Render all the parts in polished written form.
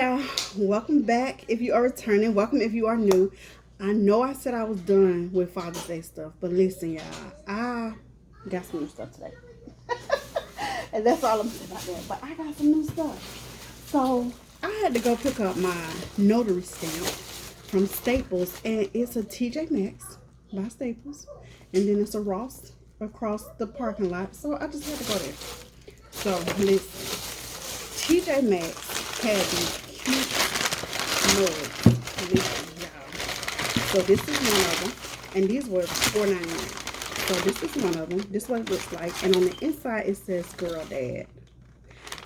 y'all, welcome back. If you are returning, welcome if you are new. I know I said I was done with Father's Day stuff, but listen, y'all, I got some new stuff today. And that's all I'm saying about that. But I got some new stuff. So I had to go pick up my notary stamp from Staples, and it's a TJ Maxx by Staples, and then it's a Ross across the parking lot. So I just had to go there. So listen, TJ Maxx had these cute mugs. Listen, y'all. So this is one of them, and these were $4.99. So this is one of them. This is what it looks like, and on the inside it says "Girl Dad."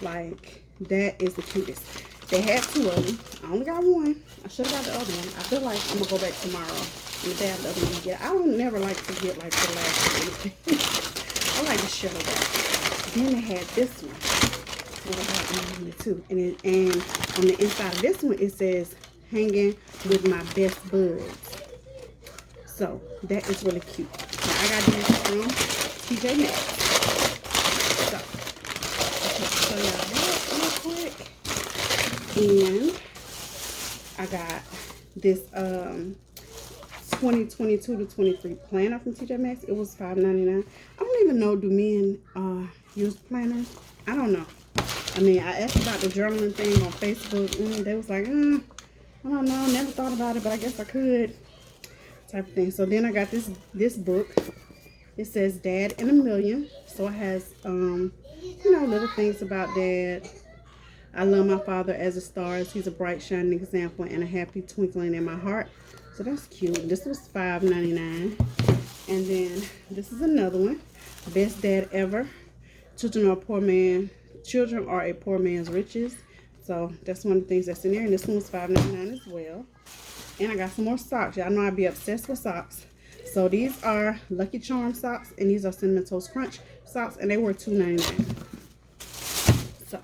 Like, that is the cutest. They had two of them. I only got one. I should have got the other one. I feel like I'm gonna go back tomorrow and if they have the other one. Yeah, I don't never like to get like the last one. I like to share that. Then they had this one. And I got one too. And on the inside of this one it says "Hanging with my best buds." So that is really cute. Now, I got these from TJ Maxx. So show y'all that real quick. And I got this 2022 to 23 planner from TJ Maxx. It was $5.99. I don't even know, do men use planners? I don't know. I mean, I asked about the journaling thing on Facebook, and they was like, I don't know, never thought about it, but I guess I could, type of thing. So then I got this book. It says Dad in a Million. So it has, little things about Dad. I love my father as a star. He's a bright, shining example and a happy twinkling in my heart. So that's cute. This was $5.99. And then this is another one. Best Dad Ever. Children are a poor man's riches. So that's one of the things that's in there. And this one was $5.99 as well. And I got some more socks. Y'all know I'd be obsessed with socks. So these are Lucky Charm socks, and these are Cinnamon Toast Crunch socks, and they were $2.99. So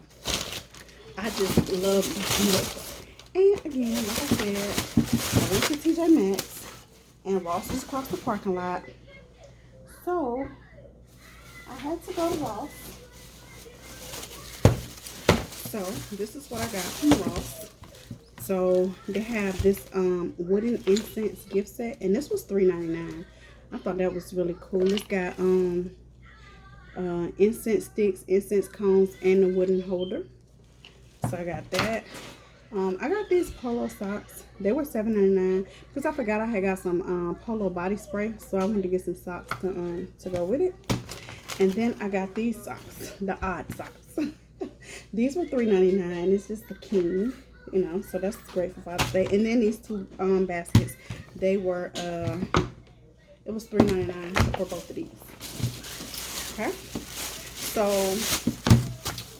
I just love these books. And again, like I said, I went to TJ Maxx, and Ross is across the parking lot. So I had to go to Ross. So this is what I got from Ross. So they have this wooden incense gift set, and this was $3.99. I thought that was really cool. It's got incense sticks, incense cones, and a wooden holder. So I got that. I got these polo socks. They were $7.99 because I forgot I had got some polo body spray, so I wanted to get some socks to go with it. And then I got these socks, the odd socks. These were $3.99. It's just the king. So that's great for Father's Day. And then these two baskets, they were it was $3.99 for both of these. Okay, so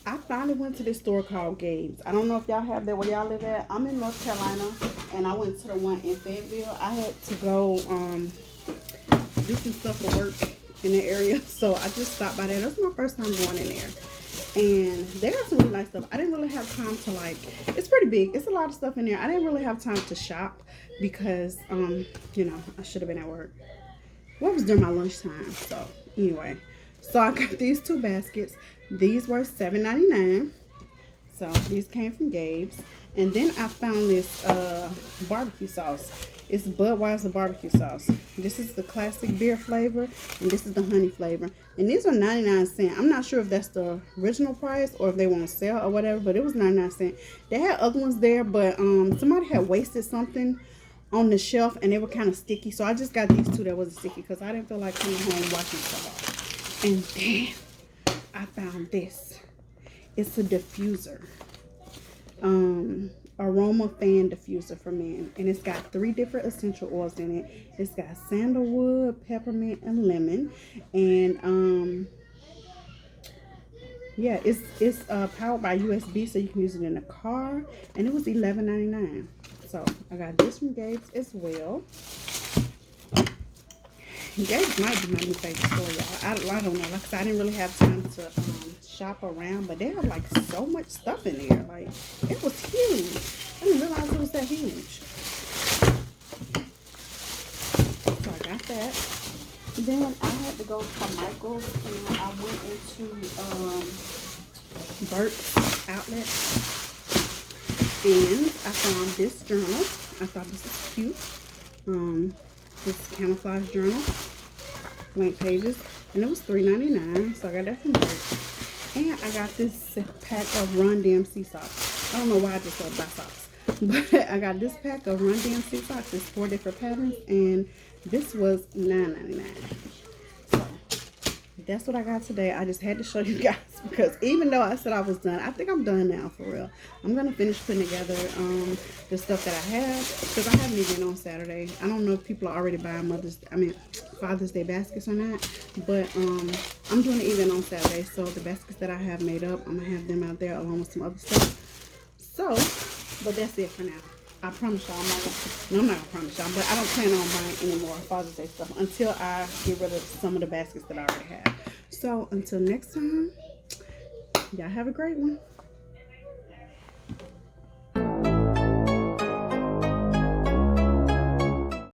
I finally went to this store called Gabe's. I don't know if y'all have that where y'all live at. I'm in North Carolina, and I went to the one in Fayetteville. I had to go do some stuff for work in the area, so I just stopped by there. That's my first time going in there. And they got some really nice stuff. I didn't really have time to it's pretty big. It's a lot of stuff in there. I didn't really have time to shop because, I should have been at work. Well, it was during my lunchtime. So, anyway. So, I got these two baskets. These were $7.99. So, these came from Gabe's. And then I found this barbecue sauce. It's Budweiser barbecue sauce. This is the classic beer flavor, and this is the honey flavor. And these are 99 cents. I'm not sure if that's the original price or if they want to sell or whatever, but it was 99 cents. They had other ones there, but somebody had wasted something on the shelf, and they were kind of sticky. So I just got these two that wasn't sticky because I didn't feel like coming home washing stuff off. And then I found this. It's a diffuser. Aroma fan diffuser for men, and it's got 3 different essential oils in it. It's got sandalwood, peppermint, and lemon. And yeah, it's powered by USB, so you can use it in a car. And it was $11.99. So I got this from Gabe's as well. Gabe's might be my new favorite store, y'all. I don't know. Like I said, I didn't really have time to shop around, but they have like so much stuff in there. Like, it was huge. I didn't realize it was that huge. So I got that. Then I had to go to Michael's, and I went into Burt's Outlet. And I found this journal. I thought this was cute. This camouflage journal, blank pages, and it was $3.99. So I got that from Target. And I got this pack of Run DMC socks. I don't know why I just said buy socks, but I got this pack of Run DMC socks. It's 4 different patterns, and this was $9.99. So that's what I got today. I just had to show you guys because even though I said I was done, I think I'm done now for real. I'm gonna finish putting together the stuff that I have because I have an event on Saturday. I don't know if people are already buying Father's Day baskets or not, but I'm doing an event on Saturday, so the baskets that I have made up, I'm gonna have them out there along with some other stuff. So, but that's it for now. I promise y'all, I'm not gonna promise y'all, but I don't plan on buying any more Father's Day stuff until I get rid of some of the baskets that I already have. So until next time, y'all have a great one.